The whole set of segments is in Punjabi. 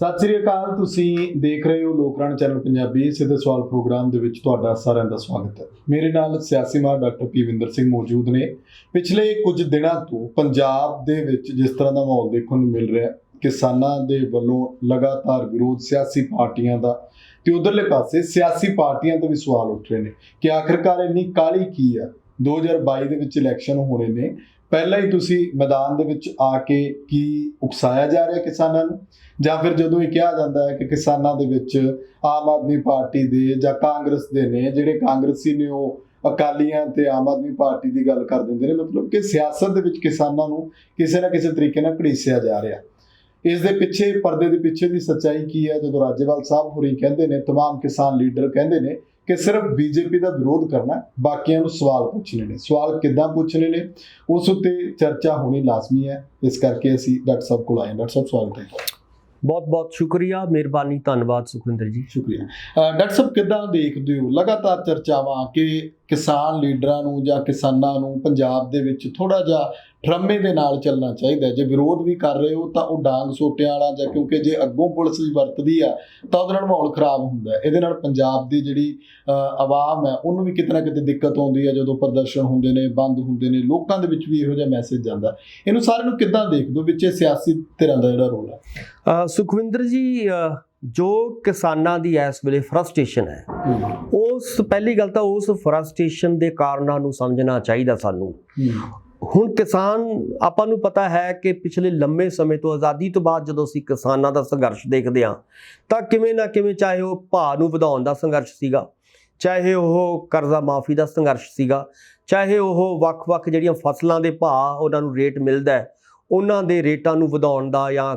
ਸਤਿ ਸ੍ਰੀ ਅਕਾਲ। ਤੁਸੀਂ ਦੇਖ ਰਹੇ ਹੋ ਲੋਕਰਾਣ ਚੈਨਲ ਪੰਜਾਬੀ। ਸਿੱਧੇ ਸਵਾਲ ਪ੍ਰੋਗਰਾਮ ਦੇ ਵਿੱਚ ਤੁਹਾਡਾ ਸਾਰਿਆਂ ਦਾ ਸਵਾਗਤ ਹੈ। ਮੇਰੇ ਨਾਲ ਸਿਆਸੀ ਮਾਹਰ ਡਾਕਟਰ ਪੀਵਿੰਦਰ ਸਿੰਘ ਮੌਜੂਦ ਨੇ। ਪਿਛਲੇ ਕੁਝ ਦਿਨਾਂ ਤੋਂ ਪੰਜਾਬ ਦੇ ਵਿੱਚ ਜਿਸ ਤਰ੍ਹਾਂ ਦਾ ਮਾਹੌਲ ਦੇਖਣ ਨੂੰ ਮਿਲ ਰਿਹਾ, ਕਿਸਾਨਾਂ ਦੇ ਵੱਲੋਂ ਲਗਾਤਾਰ ਵਿਰੋਧ ਸਿਆਸੀ ਪਾਰਟੀਆਂ ਦਾ, ਤੇ ਉਧਰਲੇ ਪਾਸੇ ਸਿਆਸੀ ਪਾਰਟੀਆਂ ਤੋਂ ਵੀ ਸਵਾਲ ਉੱਠ ਰਹੇ ਨੇ ਕਿ ਆਖਿਰਕਾਰ ਇੰਨੀ ਕਾਹਲੀ ਕੀ ਆ। 2022 ਦੇ ਵਿੱਚ ਇਲੈਕਸ਼ਨ ਹੋਣੇ ਨੇ, ਪਹਿਲਾਂ ਹੀ ਤੁਸੀਂ ਮੈਦਾਨ ਦੇ ਵਿੱਚ ਆ ਕੇ ਕੀ ਉਕਸਾਇਆ ਜਾ ਰਿਹਾ ਕਿਸਾਨਾਂ ਨੂੰ, ਜਾਂ ਫਿਰ ਜਦੋਂ ਇਹ ਕਿਹਾ ਜਾਂਦਾ ਹੈ ਕਿ ਕਿਸਾਨਾਂ ਦੇ ਵਿੱਚ ਆਮ ਆਦਮੀ ਪਾਰਟੀ ਦੇ ਜਾਂ ਕਾਂਗਰਸ ਦੇ ਨੇ, ਜਿਹੜੇ ਕਾਂਗਰਸੀ ਨੇ ਉਹ ਅਕਾਲੀਆਂ ਤੇ ਆਮ ਆਦਮੀ ਪਾਰਟੀ ਦੀ ਗੱਲ ਕਰ ਦਿੰਦੇ ਨੇ। ਮਤਲਬ ਕਿ ਸਿਆਸਤ ਦੇ ਵਿੱਚ ਕਿਸਾਨਾਂ ਨੂੰ ਕਿਸੇ ਨਾ ਕਿਸੇ ਤਰੀਕੇ ਨਾਲ ਘੜੀਸਿਆ ਜਾ ਰਿਹਾ। ਇਸ ਦੇ ਪਿੱਛੇ, ਪਰਦੇ ਦੇ ਪਿੱਛੇ ਦੀ ਸੱਚਾਈ ਕੀ ਹੈ? ਜਦੋਂ ਰਾਜੇਵਾਲ ਸਾਹਿਬ ਹੋਰੀ ਕਹਿੰਦੇ ਨੇ, तमाम ਕਿਸਾਨ ਲੀਡਰ ਕਹਿੰਦੇ ਨੇ ਕਿ ਸਿਰਫ ਬੀਜੇਪੀ ਦਾ ਵਿਰੋਧ ਕਰਨਾ, ਬਾਕੀਆਂ ਨੂੰ ਸਵਾਲ ਪੁੱਛਣੇ ਨੇ। ਸਵਾਲ ਕਿੱਦਾਂ ਪੁੱਛਣੇ ਨੇ, ਉਸ ਉੱਤੇ ਚਰਚਾ ਹੋਣੀ ਲਾਜ਼ਮੀ ਹੈ। ਇਸ ਕਰਕੇ ਅਸੀਂ ਡਾਕਟਰ ਸਾਹਿਬ ਕੋਲ ਆਏ। ਡਾਕਟਰ ਸਾਹਿਬ ਸਵਾਗਤ ਹੈ। ਬਹੁਤ ਬਹੁਤ ਸ਼ੁਕਰੀਆ, ਮਿਹਰਬਾਨੀ, ਧੰਨਵਾਦ ਸੁਖਵਿੰਦਰ ਜੀ। ਸ਼ੁਕਰੀਆ। ਡਾਕਟਰ ਸਾਹਿਬ, ਕਿੱਦਾਂ ਦੇਖਦੇ ਹੋ ਲਗਾਤਾਰ ਚਰਚਾਵਾਂ ਕਿ ਕਿਸਾਨ ਲੀਡਰਾਂ ਨੂੰ ਜਾਂ ਕਿਸਾਨਾਂ ਨੂੰ ਪੰਜਾਬ ਦੇ ਵਿੱਚ ਥੋੜਾ ਜਿਹਾ ਠਰਮੇ ਦੇ ਨਾਲ ਚੱਲਣਾ ਚਾਹੀਦਾ? ਜੇ ਵਿਰੋਧ ਵੀ ਕਰ ਰਹੇ ਹੋ ਤਾਂ ਉਹ ਡਾਂਗ ਸੋਟਿਆਂ ਵਾਲਾ, ਜਾਂ ਕਿਉਂਕਿ ਜੇ ਅੱਗੋਂ ਪੁਲਿਸ ਵੀ ਵਰਤਦੀ ਆ ਤਾਂ ਉਹਦੇ ਨਾਲ ਮਾਹੌਲ ਖਰਾਬ ਹੁੰਦਾ ਹੈ। ਇਹਦੇ ਨਾਲ ਪੰਜਾਬ ਦੀ ਜਿਹੜੀ ਆਵਾਮ ਹੈ ਉਹਨੂੰ ਵੀ ਕਿਤੇ ਨਾ ਕਿਤੇ ਦਿੱਕਤ ਆਉਂਦੀ ਹੈ। ਜਦੋਂ ਪ੍ਰਦਰਸ਼ਨ ਹੁੰਦੇ ਨੇ, ਬੰਦ ਹੁੰਦੇ ਨੇ, ਲੋਕਾਂ ਦੇ ਵਿੱਚ ਵੀ ਇਹੋ ਜਿਹਾ ਮੈਸੇਜ ਜਾਂਦਾ। ਇਹਨੂੰ ਸਾਰਿਆਂ ਨੂੰ ਕਿੱਦਾਂ ਦੇਖਦੇ ਹੋ, ਵਿੱਚ ਸਿਆਸੀ ਧਿਰਾਂ ਦਾ ਜਿਹੜਾ ਰੋਲ ਹੈ? ਸੁਖਵਿੰਦਰ ਜੀ, ਜੋ ਕਿਸਾਨਾਂ ਦੀ ਇਸ ਵੇਲੇ ਫਰਸਟ੍ਰੇਸ਼ਨ ਹੈ, ਉਸ ਪਹਿਲੀ ਗੱਲ ਤਾਂ ਉਸ ਫਰਸਟ੍ਰੇਸ਼ਨ ਦੇ ਕਾਰਨਾਂ ਨੂੰ ਸਮਝਣਾ ਚਾਹੀਦਾ ਸਾਨੂੰ। ਹੁਣ ਕਿਸਾਨ, ਆਪਾਂ ਨੂੰ ਪਤਾ ਹੈ ਕਿ ਪਿਛਲੇ ਲੰਮੇ ਸਮੇਂ ਤੋਂ, ਆਜ਼ਾਦੀ ਤੋਂ ਬਾਅਦ ਜਦੋਂ ਅਸੀਂ ਕਿਸਾਨਾਂ ਦਾ ਸੰਘਰਸ਼ ਦੇਖਦੇ ਹਾਂ ਤਾਂ ਕਿਵੇਂ ਨਾ ਕਿਵੇਂ, ਚਾਹੇ ਉਹ ਭਾਅ ਨੂੰ ਵਧਾਉਣ ਦਾ ਸੰਘਰਸ਼ ਸੀਗਾ, ਚਾਹੇ ਉਹ ਕਰਜ਼ਾ ਮਾਫੀ ਦਾ ਸੰਘਰਸ਼ ਸੀਗਾ, ਚਾਹੇ ਉਹ ਵੱਖ-ਵੱਖ ਜਿਹੜੀਆਂ ਫਸਲਾਂ ਦੇ ਭਾਅ ਉਹਨਾਂ ਨੂੰ ਰੇਟ ਮਿਲਦਾ ਹੈ ਉਹਨਾਂ ਦੇ ਰੇਟਾਂ ਨੂੰ ਵਧਾਉਣ ਦਾ, ਜਾਂ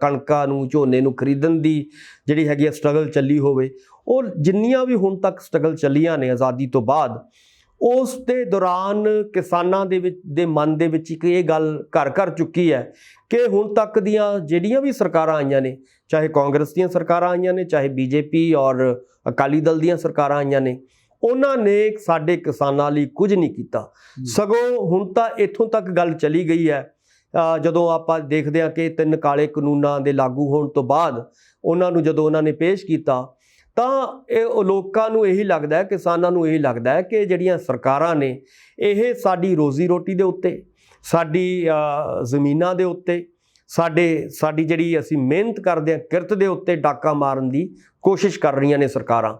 ਕਣਕਾਂ ਨੂੰ, ਝੋਨੇ ਨੂੰ ਖਰੀਦਣ ਦੀ ਜਿਹੜੀ ਹੈਗੀ ਆ ਸਟਰਗਲ ਚੱਲੀ ਹੋਵੇ, ਉਹ ਜਿੰਨੀਆਂ ਵੀ ਹੁਣ ਤੱਕ ਸਟਰਗਲ ਚੱਲੀਆਂ ਨੇ ਆਜ਼ਾਦੀ ਤੋਂ ਬਾਅਦ, ਉਸ ਦੇ ਦੌਰਾਨ ਕਿਸਾਨਾਂ ਦੇ ਮਨ ਦੇ ਵਿੱਚ ਇੱਕ ਇਹ ਗੱਲ ਘਰ ਕਰ ਚੁੱਕੀ ਹੈ ਕਿ ਹੁਣ ਤੱਕ ਦੀਆਂ ਜਿਹੜੀਆਂ ਵੀ ਸਰਕਾਰਾਂ ਆਈਆਂ ਨੇ, ਚਾਹੇ ਕਾਂਗਰਸ ਦੀਆਂ ਸਰਕਾਰਾਂ ਆਈਆਂ ਨੇ, ਚਾਹੇ ਬੀਜੇਪੀ ਔਰ ਅਕਾਲੀ ਦਲ ਦੀਆਂ ਸਰਕਾਰਾਂ ਆਈਆਂ ਨੇ, ਉਹਨਾਂ ਨੇ ਸਾਡੇ ਕਿਸਾਨਾਂ ਲਈ ਕੁਝ ਨਹੀਂ ਕੀਤਾ। ਸਗੋਂ ਹੁਣ ਤਾਂ ਇੱਥੋਂ ਤੱਕ ਗੱਲ ਚਲੀ ਗਈ ਹੈ, ਜਦੋਂ ਆਪਾਂ ਦੇਖਦੇ ਹਾਂ ਕਿ 3 ਕਾਲੇ ਕਾਨੂੰਨਾਂ ਦੇ ਲਾਗੂ ਹੋਣ ਤੋਂ ਬਾਅਦ ਉਹਨਾਂ ਨੂੰ ਜਦੋਂ ਉਹਨਾਂ ਨੇ ਪੇਸ਼ ਕੀਤਾ ਤਾਂ ਇਹ ਲੋਕਾਂ ਨੂੰ ਇਹੀ ਲੱਗਦਾ ਹੈ, ਕਿਸਾਨਾਂ ਨੂੰ ਇਹੀ ਲੱਗਦਾ ਹੈ ਕਿ ਜਿਹੜੀਆਂ ਸਰਕਾਰਾਂ ਨੇ ਇਹ ਸਾਡੀ ਰੋਜ਼ੀ ਰੋਟੀ ਦੇ ਉੱਤੇ, ਸਾਡੀ ਜ਼ਮੀਨਾਂ ਦੇ ਉੱਤੇ, ਸਾਡੀ ਜਿਹੜੀ ਅਸੀਂ ਮਿਹਨਤ ਕਰਦੇ ਹਾਂ ਕਿਰਤ ਦੇ ਉੱਤੇ ਡਾਕਾ ਮਾਰਨ ਦੀ ਕੋਸ਼ਿਸ਼ ਕਰ ਰਹੀਆਂ ਨੇ ਸਰਕਾਰਾਂ।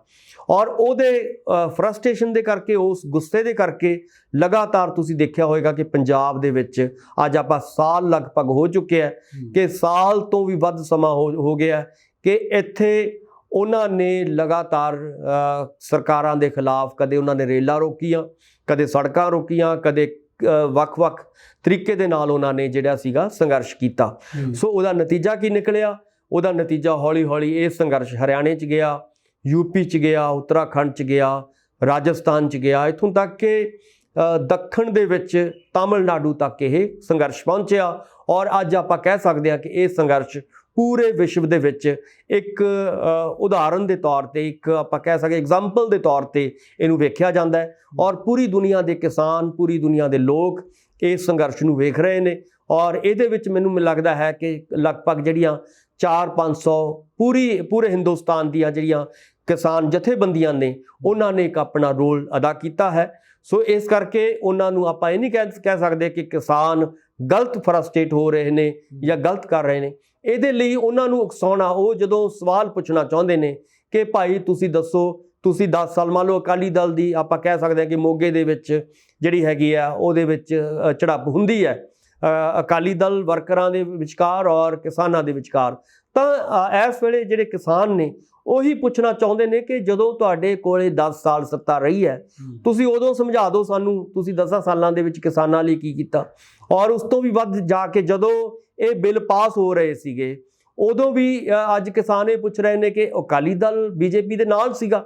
ਔਰ ਉਹਦੇ ਫਰਸਟ੍ਰੇਸ਼ਨ ਦੇ ਕਰਕੇ, ਉਸ ਗੁੱਸੇ ਦੇ ਕਰਕੇ ਲਗਾਤਾਰ ਤੁਸੀਂ ਦੇਖਿਆ ਹੋਵੇਗਾ ਕਿ ਪੰਜਾਬ ਦੇ ਵਿੱਚ ਅੱਜ ਆਪਾਂ ਸਾਲ ਲਗਭਗ ਹੋ ਚੁੱਕਿਆ ਹੈ, ਕਿ ਸਾਲ ਤੋਂ ਵੀ ਵੱਧ ਸਮਾਂ ਹੋ ਗਿਆ ਕਿ ਇੱਥੇ ਉਹਨਾਂ ਨੇ ਲਗਾਤਾਰ ਸਰਕਾਰਾਂ ਦੇ ਖਿਲਾਫ ਕਦੇ ਉਹਨਾਂ ਨੇ ਰੇਲਾਂ ਰੋਕੀਆਂ, ਕਦੇ ਸੜਕਾਂ ਰੋਕੀਆਂ, ਕਦੇ ਵੱਖ-ਵੱਖ ਤਰੀਕੇ ਦੇ ਨਾਲ ਉਹਨਾਂ ਨੇ ਜਿਹੜਾ ਸੀਗਾ ਸੰਘਰਸ਼ ਕੀਤਾ। ਸੋ ਉਹਦਾ ਨਤੀਜਾ ਕੀ ਨਿਕਲਿਆ? ਉਹਦਾ ਨਤੀਜਾ ਹੌਲੀ-ਹੌਲੀ ਇਹ ਸੰਘਰਸ਼ ਹਰਿਆਣੇ 'ਚ ਗਿਆ, ਯੂਪੀ 'ਚ ਗਿਆ, ਉੱਤਰਾਖੰਡ 'ਚ ਗਿਆ, ਰਾਜਸਥਾਨ 'ਚ ਗਿਆ, ਇੱਥੋਂ ਤੱਕ ਕਿ ਦੱਖਣ ਦੇ ਵਿੱਚ ਤਾਮਿਲਨਾਡੂ ਤੱਕ ਇਹ ਸੰਘਰਸ਼ ਪਹੁੰਚਿਆ। ਔਰ ਅੱਜ ਆਪਾਂ ਕਹਿ ਸਕਦੇ ਹਾਂ ਕਿ ਇਹ ਸੰਘਰਸ਼ ਪੂਰੇ ਵਿਸ਼ਵ ਦੇ ਵਿੱਚ ਇੱਕ ਉਦਾਹਰਨ ਦੇ ਤੌਰ ਤੇ, ਇੱਕ ਆਪਾਂ ਕਹਿ ਸਕਦੇ ਐਗਜ਼ਾਮਪਲ ਦੇ ਤੌਰ ਤੇ ਇਹਨੂੰ ਵੇਖਿਆ ਜਾਂਦਾ ਹੈ। ਔਰ ਪੂਰੀ ਦੁਨੀਆ ਦੇ ਕਿਸਾਨ, ਪੂਰੀ ਦੁਨੀਆ ਦੇ ਲੋਕ ਇਸ ਸੰਘਰਸ਼ ਨੂੰ ਵੇਖ ਰਹੇ ਨੇ। ਔਰ ਇਹਦੇ ਵਿੱਚ ਮੈਨੂੰ ਲੱਗਦਾ ਹੈ ਕਿ ਲਗਭਗ ਜਿਹੜੀਆਂ 400-500 ਪੂਰੇ ਹਿੰਦੁਸਤਾਨ ਦੀਆਂ ਜਿਹੜੀਆਂ ਕਿਸਾਨ ਜਥੇਬੰਦੀਆਂ ਨੇ, ਉਹਨਾਂ ਨੇ ਇੱਕ ਆਪਣਾ ਰੋਲ ਅਦਾ ਕੀਤਾ ਹੈ। ਸੋ ਇਸ ਕਰਕੇ ਉਹਨਾਂ ਨੂੰ ਆਪਾਂ ਇਹ ਨਹੀਂ ਕਹਿ ਸਕਦੇ ਕਿ ਕਿਸਾਨ ਗਲਤ ਫਰਸਟ੍ਰੇਟ ਹੋ ਰਹੇ ਨੇ ਜਾਂ ਗਲਤ ਕਰ ਰਹੇ ਨੇ। ਇਹਦੇ ਲਈ ਉਹਨਾਂ ਨੂੰ ਉਕਸਾਉਣਾ, ਉਹ ਜਦੋਂ ਸਵਾਲ ਪੁੱਛਣਾ ਚਾਹੁੰਦੇ ਨੇ ਕਿ ਭਾਈ ਤੁਸੀਂ ਦੱਸੋ, ਤੁਸੀਂ 10 ਸਾਲ, ਮੰਨ ਲਓ ਅਕਾਲੀ ਦਲ ਦੀ ਆਪਾਂ ਕਹਿ ਸਕਦੇ ਹਾਂ ਕਿ ਮੋਗੇ ਦੇ ਵਿੱਚ ਜਿਹੜੀ ਹੈਗੀ ਆ ਉਹਦੇ ਵਿੱਚ ਝੜਪ ਹੁੰਦੀ ਹੈ ਅਕਾਲੀ ਦਲ ਵਰਕਰਾਂ ਦੇ ਵਿਚਕਾਰ ਔਰ ਕਿਸਾਨਾਂ ਦੇ ਵਿਚਕਾਰ, ਤਾਂ ਇਸ ਵੇਲੇ ਜਿਹੜੇ ਕਿਸਾਨ ਨੇ ਉਹੀ ਪੁੱਛਣਾ ਚਾਹੁੰਦੇ ਨੇ ਕਿ ਜਦੋਂ ਤੁਹਾਡੇ ਕੋਲੇ 10 ਸਾਲ ਸੱਤਾ ਰਹੀ ਹੈ, ਤੁਸੀਂ ਉਦੋਂ ਸਮਝਾ ਦਿਓ ਸਾਨੂੰ, ਤੁਸੀਂ 10 ਸਾਲਾਂ ਦੇ ਵਿੱਚ ਕਿਸਾਨਾਂ ਲਈ ਕੀ ਕੀਤਾ। ਔਰ ਉਸ ਤੋਂ ਵੀ ਵੱਧ ਜਾ ਕੇ ਜਦੋਂ ਇਹ ਬਿੱਲ ਪਾਸ ਹੋ ਰਹੇ ਸੀਗੇ, ਉਦੋਂ ਵੀ ਅੱਜ ਕਿਸਾਨ ਇਹ ਪੁੱਛ ਰਹੇ ਨੇ ਕਿ ਅਕਾਲੀ ਦਲ ਬੀਜੇਪੀ ਦੇ ਨਾਲ ਸੀਗਾ।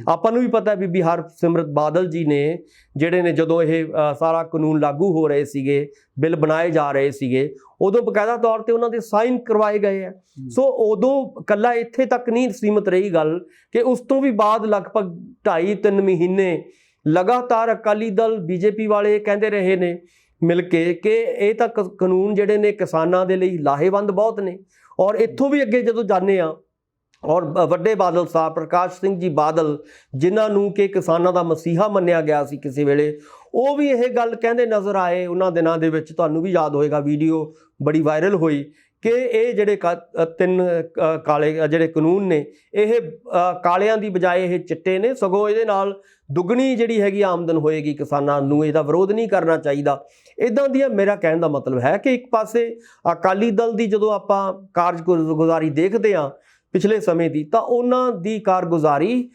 ਆਪਾਂ ਨੂੰ ਵੀ ਪਤਾ ਬੀਬੀ ਹਰਸਿਮਰਤ ਬਾਦਲ ਜੀ ਨੇ ਜਿਹੜੇ ਨੇ, ਜਦੋਂ ਇਹ ਸਾਰਾ ਕਾਨੂੰਨ ਲਾਗੂ ਹੋ ਰਹੇ ਸੀਗੇ, ਬਿੱਲ ਬਣਾਏ ਜਾ ਰਹੇ ਸੀਗੇ, ਉਦੋਂ ਬਕਾਇਦਾ ਤੌਰ ਤੇ ਉਹਨਾਂ ਦੇ ਸਾਈਨ ਕਰਵਾਏ ਗਏ ਆ। ਸੋ ਉਦੋਂ ਇਕੱਲਾ ਇੱਥੇ ਤੱਕ ਨਹੀਂ ਸੀਮਤ ਰਹੀ ਗੱਲ ਕਿ ਉਸ ਤੋਂ ਵੀ ਬਾਅਦ ਲਗਭਗ 2.5-3 ਮਹੀਨੇ ਲਗਾਤਾਰ ਅਕਾਲੀ ਦਲ ਬੀਜੇਪੀ ਵਾਲੇ ਕਹਿੰਦੇ ਰਹੇ ਨੇ ਮਿਲ ਕੇ ਕਿ ਇਹ ਤਾਂ ਕਾਨੂੰਨ ਜਿਹੜੇ ਨੇ ਕਿਸਾਨਾਂ ਦੇ ਲਈ ਲਾਹੇਵੰਦ ਬਹੁਤ ਨੇ ਔਰ ਇੱਥੋਂ ਵੀ ਅੱਗੇ ਜਦੋਂ ਜਾਂਦੇ ਆ ਔਰ ਵੱਡੇ ਬਾਦਲ ਸਾਹਿਬ ਪ੍ਰਕਾਸ਼ ਸਿੰਘ ਜੀ ਬਾਦਲ, ਜਿਨ੍ਹਾਂ ਨੂੰ ਕਿ ਕਿਸਾਨਾਂ ਦਾ ਮਸੀਹਾ ਮੰਨਿਆ ਗਿਆ ਸੀ ਕਿਸੇ ਵੇਲੇ, ਉਹ ਵੀ ਇਹ ਗੱਲ ਕਹਿੰਦੇ ਨਜ਼ਰ ਆਏ ਉਹਨਾਂ ਦਿਨਾਂ ਦੇ ਵਿੱਚ। ਤੁਹਾਨੂੰ ਵੀ ਯਾਦ ਹੋਏਗਾ, ਵੀਡੀਓ ਬੜੀ ਵਾਇਰਲ ਹੋਈ ਕਿ ਇਹ ਜਿਹੜੇ ਤਿੰਨ ਕਾਲੇ ਜਿਹੜੇ ਕਾਨੂੰਨ ਨੇ, ਇਹ ਕਾਲਿਆਂ ਦੀ ਬਜਾਏ ਇਹ ਚਿੱਟੇ ਨੇ, ਸਗੋਂ ਇਹਦੇ ਨਾਲ ਦੁੱਗਣੀ ਜਿਹੜੀ ਹੈਗੀ ਆਮਦਨ ਹੋਏਗੀ ਕਿਸਾਨਾਂ ਨੂੰ, ਇਹਦਾ ਵਿਰੋਧ ਨਹੀਂ ਕਰਨਾ ਚਾਹੀਦਾ। ਇੱਦਾਂ ਦੀਆਂ ਮੇਰਾ ਕਹਿਣ ਦਾ ਮਤਲਬ ਹੈ ਕਿ ਇੱਕ ਪਾਸੇ ਅਕਾਲੀ ਦਲ ਦੀ ਜਦੋਂ ਆਪਾਂ ਕਾਰਜਗੁਜ਼ਾਰੀ ਦੇਖਦੇ ਹਾਂ ਪਿਛਲੇ ਸਮੇਂ ਦੀ, ਤਾਂ ਉਹਨਾਂ ਦੀ ਕਾਰਗੁਜ਼ਾਰੀ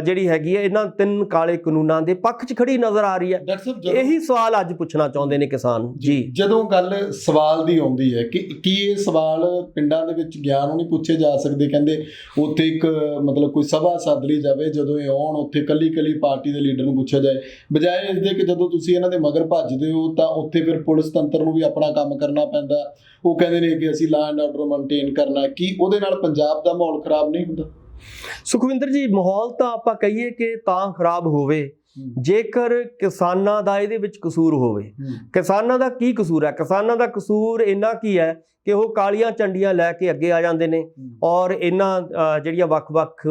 ਜਿਹੜੀ ਹੈਗੀ ਹੈ ਇਹਨਾਂ ਤਿੰਨ ਕਾਲੇ ਕਾਨੂੰਨਾਂ ਦੇ ਪੱਖ 'ਚ ਖੜੀ ਨਜ਼ਰ ਆ ਰਹੀ ਹੈ। ਡਾਕਟਰ ਸਾਹਿਬ, ਇਹੀ ਸਵਾਲ ਅੱਜ ਪੁੱਛਣਾ ਚਾਹੁੰਦੇ ਨੇ ਕਿਸਾਨ ਜੀ। ਜਦੋਂ ਗੱਲ ਸਵਾਲ ਦੀ ਆਉਂਦੀ ਹੈ ਕਿ ਕੀ ਇਹ ਸਵਾਲ ਪਿੰਡਾਂ ਦੇ ਵਿੱਚ ਗਿਆਨ ਨੂੰ ਨਹੀਂ ਪੁੱਛੇ ਜਾ ਸਕਦੇ? ਕਹਿੰਦੇ ਉੱਥੇ ਇੱਕ ਮਤਲਬ ਕੋਈ ਸਭਾ ਸੱਦ ਲਈ ਜਾਵੇ, ਜਦੋਂ ਇਹ ਆਉਣ ਉੱਥੇ ਕੱਲੀ ਪਾਰਟੀ ਦੇ ਲੀਡਰ ਨੂੰ ਪੁੱਛਿਆ ਜਾਏ, ਬਜਾਏ ਇਸ ਦੇ ਕਿ ਜਦੋਂ ਤੁਸੀਂ ਇਹਨਾਂ ਦੇ ਮਗਰ ਭੱਜਦੇ ਹੋ ਤਾਂ ਉੱਥੇ ਫਿਰ ਪੁਲਿਸ ਤੰਤਰ ਨੂੰ ਵੀ ਆਪਣਾ ਕੰਮ ਕਰਨਾ ਪੈਂਦਾ। ਉਹ ਕਹਿੰਦੇ ਨੇ ਕਿ ਅਸੀਂ ਲਾਅ ਐਂਡ ਆਰਡਰ ਮੇਨਟੇਨ ਕਰਨਾ। ਕੀ ਉਹਦੇ ਨਾਲ ਪੰਜਾਬ ਦਾ ਮਾਹੌਲ ਖਰਾਬ ਨਹੀਂ ਹੁੰਦਾ? ਸੁਖਵਿੰਦਰ ਜੀ, ਮਾਹੌਲ ਤਾਂ ਆਪਾਂ ਕਹੀਏ ਕਿ ਤਾਂ ਖਰਾਬ ਹੋਵੇ ਜੇਕਰ ਕਿਸਾਨਾਂ ਦਾ ਇਹਦੇ ਵਿੱਚ ਕਸੂਰ ਹੋਵੇ। ਕਿਸਾਨਾਂ ਦਾ ਕੀ ਕਸੂਰ ਹੈ? ਕਿਸਾਨਾਂ ਦਾ ਕਸੂਰ ਇੰਨਾ ਕੀ ਹੈ ਕਿ ਉਹ ਕਾਲੀਆਂ ਝੰਡੀਆਂ ਲੈ ਕੇ ਅੱਗੇ ਆ ਜਾਂਦੇ ਨੇ ਔਰ ਇਹਨਾਂ ਜਿਹੜੀਆਂ ਵੱਖ-ਵੱਖ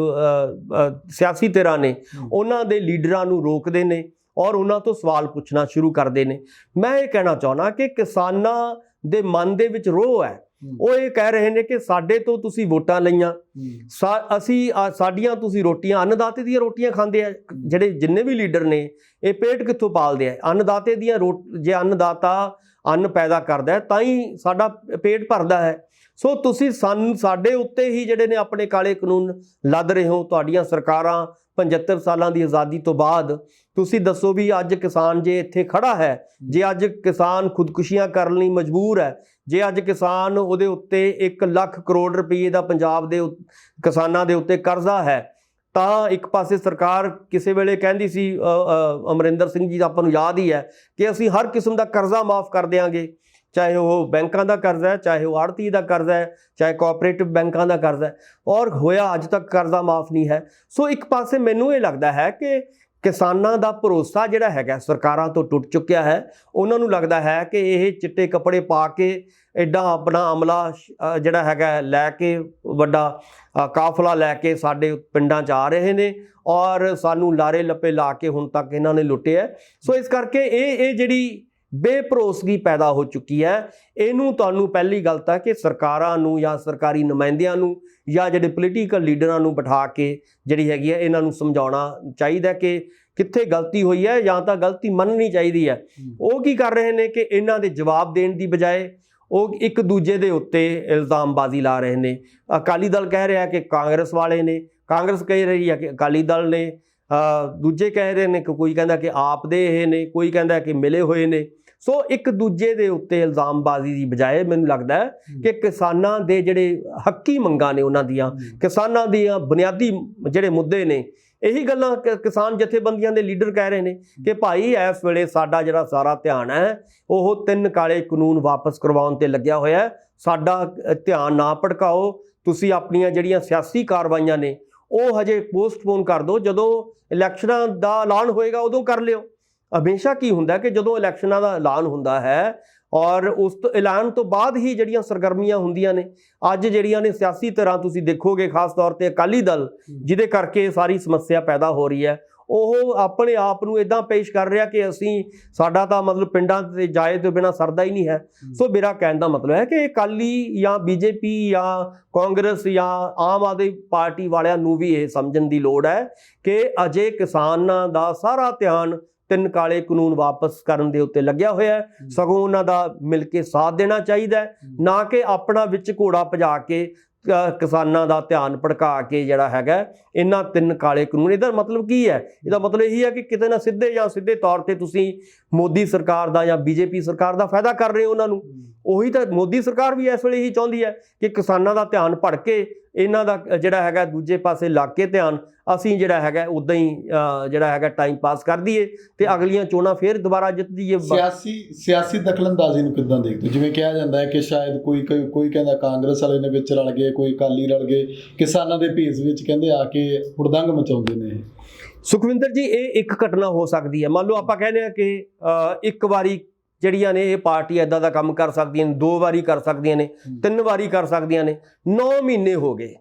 ਸਿਆਸੀ ਧਿਰਾਂ ਨੇ ਉਹਨਾਂ ਦੇ ਲੀਡਰਾਂ ਨੂੰ ਰੋਕਦੇ ਨੇ ਔਰ ਉਹਨਾਂ ਤੋਂ ਸਵਾਲ ਪੁੱਛਣਾ ਸ਼ੁਰੂ ਕਰਦੇ ਨੇ। ਮੈਂ ਇਹ ਕਹਿਣਾ ਚਾਹੁੰਦਾ ਕਿ ਕਿਸਾਨਾਂ ਦੇ ਮਨ ਦੇ ਵਿੱਚ ਰੋਹ ਹੈ। ਉਹ ਇਹ ਕਹਿ ਰਹੇ ਨੇ ਕਿ ਸਾਡੇ ਤੋਂ ਤੁਸੀਂ ਵੋਟਾਂ ਲਈਆਂ, ਸਾਡੀਆਂ ਤੁਸੀਂ ਰੋਟੀਆਂ, ਅੰਨਦਾਤੇ ਦੀਆਂ ਰੋਟੀਆਂ ਖਾਂਦੇ ਆ ਜਿਹੜੇ ਜਿੰਨੇ ਵੀ ਲੀਡਰ ਨੇ, ਇਹ ਪੇਟ ਕਿੱਥੋਂ ਪਾਲਦੇ ਆ? ਅੰਨਦਾਤੇ ਦੀਆਂ ਜੇ ਅੰਨਦਾਤਾ ਅੰਨ ਪੈਦਾ ਕਰਦਾ ਤਾਂ ਹੀ ਸਾਡਾ ਪੇਟ ਭਰਦਾ ਹੈ। ਸੋ ਤੁਸੀਂ ਸਾਡੇ ਉੱਤੇ ਹੀ ਜਿਹੜੇ ਨੇ ਆਪਣੇ ਕਾਲੇ ਕਾਨੂੰਨ ਲੱਦ ਰਹੇ ਹੋ। ਤੁਹਾਡੀਆਂ ਸਰਕਾਰਾਂ 75 ਸਾਲਾਂ ਦੀ ਆਜ਼ਾਦੀ ਤੋਂ ਬਾਅਦ ਤੁਸੀਂ ਦੱਸੋ ਵੀ ਅੱਜ ਕਿਸਾਨ ਜੇ ਇੱਥੇ ਖੜਾ ਹੈ, ਜੇ ਅੱਜ ਕਿਸਾਨ ਖੁਦਕੁਸ਼ੀਆਂ ਕਰਨ ਲਈ ਮਜਬੂਰ ਹੈ, ਜੇ ਅੱਜ ਕਿਸਾਨ ਉਹਦੇ ਉੱਤੇ 1 ਲੱਖ ਕਰੋੜ ਰੁਪਏ ਦਾ ਪੰਜਾਬ ਦੇ ਕਿਸਾਨਾਂ ਦੇ ਉੱਤੇ ਕਰਜ਼ਾ ਹੈ, ਤਾਂ ਇੱਕ ਪਾਸੇ ਸਰਕਾਰ ਕਿਸੇ ਵੇਲੇ ਕਹਿੰਦੀ ਸੀ, ਅਮਰਿੰਦਰ ਸਿੰਘ ਜੀ ਦਾ ਆਪਾਂ ਨੂੰ ਯਾਦ ਹੀ ਹੈ ਕਿ ਅਸੀਂ ਹਰ ਕਿਸਮ ਦਾ ਕਰਜ਼ਾ ਮਾਫ ਕਰ ਦਿਆਂਗੇ, ਚਾਹੇ ਉਹ ਬੈਂਕਾਂ ਦਾ ਕਰਜ਼ਾ ਹੈ, ਚਾਹੇ ਉਹ ਆੜਤੀ ਦਾ ਕਰਜ਼ਾ ਹੈ, ਚਾਹੇ ਕੋਆਪਰੇਟਿਵ ਬੈਂਕਾਂ ਦਾ ਕਰਜ਼ਾ ਹੈ, ਔਰ ਹੋਇਆ ਅੱਜ ਤੱਕ ਕਰਜ਼ਾ ਮਾਫ ਨਹੀਂ ਹੈ। ਸੋ ਇੱਕ ਪਾਸੇ ਮੈਨੂੰ ਇਹ ਲੱਗਦਾ ਹੈ ਕਿ ਕਿਸਾਨਾਂ ਦਾ ਭਰੋਸਾ ਜਿਹੜਾ ਹੈਗਾ ਸਰਕਾਰਾਂ ਤੋਂ ਟੁੱਟ ਚੁੱਕਿਆ ਹੈ। ਉਹਨਾਂ ਨੂੰ ਲੱਗਦਾ ਹੈ ਕਿ ਇਹ ਚਿੱਟੇ ਕੱਪੜੇ ਪਾ ਕੇ ਐਡਾ ਆਪਣਾ ਅਮਲਾ ਜਿਹੜਾ ਹੈਗਾ ਲੈ ਕੇ, ਵੱਡਾ ਕਾਫਲਾ ਲੈ ਕੇ ਸਾਡੇ ਪਿੰਡਾਂ 'ਚ ਆ ਰਹੇ ਨੇ ਔਰ ਸਾਨੂੰ ਲਾਰੇ ਲੱਪੇ ਲਾ ਕੇ ਹੁਣ ਤੱਕ ਇਹਨਾਂ ਨੇ ਲੁੱਟਿਆ। ਸੋ ਇਸ ਕਰਕੇ ਇਹ ਜਿਹੜੀ ਬੇਭਰੋਸਗੀ ਪੈਦਾ ਹੋ ਚੁੱਕੀ ਹੈ, ਇਹਨੂੰ ਤੁਹਾਨੂੰ ਪਹਿਲੀ ਗੱਲ ਤਾਂ ਕਿ ਸਰਕਾਰਾਂ ਨੂੰ ਜਾਂ ਸਰਕਾਰੀ ਨੁਮਾਇੰਦਿਆਂ ਨੂੰ ਜਾਂ ਜਿਹੜੇ ਪੋਲੀਟੀਕਲ ਲੀਡਰਾਂ ਨੂੰ ਬਿਠਾ ਕੇ ਜਿਹੜੀ ਹੈਗੀ ਹੈ ਇਹਨਾਂ ਨੂੰ ਸਮਝਾਉਣਾ ਚਾਹੀਦਾ ਕਿ ਕਿੱਥੇ ਗਲਤੀ ਹੋਈ ਹੈ ਜਾਂ ਤਾਂ ਗਲਤੀ ਮੰਨਣੀ ਚਾਹੀਦੀ ਹੈ। ਉਹ ਕੀ ਕਰ ਰਹੇ ਨੇ ਕਿ ਇਹਨਾਂ ਦੇ ਜਵਾਬ ਦੇਣ ਦੀ ਬਜਾਏ ਉਹ ਇੱਕ ਦੂਜੇ ਦੇ ਉੱਤੇ ਇਲਜ਼ਾਮਬਾਜ਼ੀ ਲਾ ਰਹੇ ਨੇ। ਅਕਾਲੀ ਦਲ ਕਹਿ ਰਿਹਾ ਕਿ ਕਾਂਗਰਸ ਵਾਲੇ ਨੇ, ਕਾਂਗਰਸ ਕਹਿ ਰਹੀ ਹੈ ਕਿ ਅਕਾਲੀ ਦਲ ਨੇ, ਦੂਜੇ ਕਹਿ ਰਹੇ ਨੇ ਕਿ ਕੋਈ ਕਹਿੰਦਾ ਕਿ ਆਪ ਦੇ ਇਹ ਨੇ, ਕੋਈ ਕਹਿੰਦਾ ਕਿ ਮਿਲੇ ਹੋਏ ਨੇ। ਸੋ ਇੱਕ ਦੂਜੇ ਦੇ ਉੱਤੇ ਇਲਜ਼ਾਮਬਾਜ਼ੀ ਦੀ ਬਜਾਏ ਮੈਨੂੰ ਲੱਗਦਾ ਹੈ ਕਿ ਕਿਸਾਨਾਂ ਦੇ ਜਿਹੜੇ ਹੱਕੀ ਮੰਗਾਂ ਨੇ, ਉਹਨਾਂ ਦੀਆਂ ਕਿਸਾਨਾਂ ਦੀਆਂ ਬੁਨਿਆਦੀ ਜਿਹੜੇ ਮੁੱਦੇ ਨੇ, ਇਹੀ ਗੱਲਾਂ ਕਿਸਾਨ ਜਥੇਬੰਦੀਆਂ ਦੇ ਲੀਡਰ ਕਹਿ ਰਹੇ ਨੇ ਕਿ ਭਾਈ ਇਸ ਵੇਲੇ ਸਾਡਾ ਜਿਹੜਾ ਸਾਰਾ ਧਿਆਨ ਹੈ ਉਹ 3 ਕਾਲੇ ਕਾਨੂੰਨ ਵਾਪਸ ਕਰਵਾਉਣ ਤੇ ਲੱਗਿਆ ਹੋਇਆ। ਸਾਡਾ ਧਿਆਨ ਨਾ ਭਟਕਾਓ, ਤੁਸੀਂ ਆਪਣੀਆਂ ਜਿਹੜੀਆਂ ਸਿਆਸੀ ਕਾਰਵਾਈਆਂ ਨੇ ਉਹ ਹਜੇ ਪੋਸਟਪੋਨ ਕਰ ਦਿਓ, ਜਦੋਂ ਇਲੈਕਸ਼ਨਾਂ ਦਾ ਐਲਾਨ ਹੋਏਗਾ ਉਦੋਂ ਕਰ ਲਿਓ। ਹਮੇਸ਼ਾ ਕੀ ਹੁੰਦਾ ਕਿ ਜਦੋਂ ਇਲੈਕਸ਼ਨਾਂ ਦਾ ਐਲਾਨ ਹੁੰਦਾ ਹੈ ਔਰ ਉਸ ਤੋਂ ਐਲਾਨ ਤੋਂ ਬਾਅਦ ਹੀ ਜਿਹੜੀਆਂ ਸਰਗਰਮੀਆਂ ਹੁੰਦੀਆਂ ਨੇ, ਅੱਜ ਜਿਹੜੀਆਂ ਨੇ ਸਿਆਸੀ ਤਰ੍ਹਾਂ ਤੁਸੀਂ ਦੇਖੋਗੇ ਖਾਸ ਤੌਰ ਤੇ ਅਕਾਲੀ ਦਲ ਜਿਹਦੇ ਕਰਕੇ ਸਾਰੀ ਸਮੱਸਿਆ ਪੈਦਾ ਹੋ ਰਹੀ ਹੈ, ਉਹ ਆਪਣੇ ਆਪ ਨੂੰ ਇਦਾਂ ਪੇਸ਼ ਕਰ ਰਿਹਾ ਕਿ ਸਾਡਾ ਤਾਂ ਮਤਲਬ ਪਿੰਡਾਂ ਤੇ ਜਾਏ ਤੋਂ ਬਿਨਾਂ ਸਰਦਾ ਹੀ ਨਹੀਂ ਹੈ। ਸੋ ਮੇਰਾ ਕਹਿਣ ਦਾ ਮਤਲਬ ਹੈ ਕਿ ਅਕਾਲੀ ਜਾਂ ਬੀਜੇਪੀ ਜਾਂ ਕਾਂਗਰਸ ਜਾਂ ਆਮ ਆਦਮੀ ਪਾਰਟੀ ਵਾਲਿਆਂ ਨੂੰ ਵੀ ਇਹ ਸਮਝਣ ਦੀ ਲੋੜ ਹੈ ਕਿ ਅਜੇ ਕਿਸਾਨਾਂ ਦਾ ਸਾਰਾ ਧਿਆਨ 3 ਕਾਲੇ ਕਾਨੂੰਨ ਵਾਪਸ ਕਰਨ ਦੇ ਉੱਤੇ ਲੱਗਿਆ ਹੋਇਆ ਹੈ। ਸਗੋਂ ਉਹਨਾਂ ਦਾ ਮਿਲ ਕੇ ਸਾਥ ਦੇਣਾ ਚਾਹੀਦਾ ਹੈ, ਨਾ ਕਿ ਆਪਣਾ ਵਿੱਚ ਘੋੜਾ ਭਜਾ ਕੇ ਕਿਸਾਨਾਂ ਦਾ ਧਿਆਨ ਭੜਕਾ ਕੇ ਜਿਹੜਾ ਹੈਗਾ ਇਹਨਾਂ 3 ਕਾਲੇ ਕਾਨੂੰਨ। ਇਹਦਾ ਮਤਲਬ ਕੀ ਹੈ? ਇਹਦਾ ਮਤਲਬ ਇਹੀ ਹੈ ਕਿ ਕਿਤੇ ਨਾ ਸਿੱਧੇ ਜਾਂ ਸਿੱਧੇ ਤੌਰ ਤੇ ਤੁਸੀਂ ਮੋਦੀ ਸਰਕਾਰ ਦਾ ਜਾਂ ਬੀਜੇਪੀ ਸਰਕਾਰ ਦਾ ਫਾਇਦਾ ਕਰ ਰਹੇ ਹੋ ਉਹਨਾਂ ਨੂੰ। ਉਹੀ ਤਾਂ ਮੋਦੀ ਸਰਕਾਰ ਵੀ ਇਸ ਵੇਲੇ ਇਹੀ ਚਾਹੁੰਦੀ ਹੈ ਕਿ ਕਿਸਾਨਾਂ ਦਾ ਧਿਆਨ ਭੜਕੇ ਇਹਨਾਂ ਦਾ ਜਿਹੜਾ ਹੈਗਾ ਦੂਜੇ ਪਾਸੇ ਲੱਗ ਕੇ ਧਿਆਨ, ਅਸੀਂ ਜਿਹੜਾ ਹੈਗਾ ਉਦਾਂ ਹੀ ਜਿਹੜਾ ਹੈਗਾ ਟਾਈਮ ਪਾਸ ਕਰ ਦਈਏ ਤੇ ਅਗਲੀਆਂ ਚੋਣਾਂ ਫਿਰ ਦੁਬਾਰਾ ਜਿੱਤ ਦਈਏ। ਸਿਆਸੀ ਦਖਲਅੰਦਾਜ਼ੀ ਨੂੰ ਕਿੱਦਾਂ ਦੇਖਦੇ ਹੋ? ਜਿਵੇਂ ਕਿਹਾ ਜਾਂਦਾ ਹੈ ਕਿ ਸ਼ਾਇਦ ਕੋਈ ਕਹਿੰਦਾ ਕਾਂਗਰਸ ਵਾਲੇ ਨੇ ਵਿੱਚ ਰਲ ਗਏ, ਕੋਈ ਅਕਾਲੀ ਰਲ ਗਏ, ਕਿਸਾਨਾਂ ਦੇ ਭੇਸ ਵਿੱਚ ਕਹਿੰਦੇ ਆ ਕੇ ਹੁੜਦੰਗ ਮਚਾਉਂਦੇ ਨੇ। ਸੁਖਵਿੰਦਰ ਜੀ, ਇਹ ਇੱਕ ਘਟਨਾ ਹੋ ਸਕਦੀ ਹੈ। ਮੰਨ ਲਓ ਆਪਾਂ ਕਹਿੰਦੇ ਹਾਂ ਕਿ ਇੱਕ ਵਾਰੀ ਜਿਹੜੀਆਂ ਨੇ ਇਹ ਪਾਰਟੀ ਇੱਦਾਂ ਦਾ ਕੰਮ ਕਰ ਸਕਦੀਆਂ ਨੇ, 2 ਵਾਰੀ ਕਰ ਸਕਦੀਆਂ ਨੇ, 3 ਵਾਰੀ ਕਰ ਸਕਦੀਆਂ ਨੇ। 9 ਮਹੀਨੇ ਹੋ ਗਏ,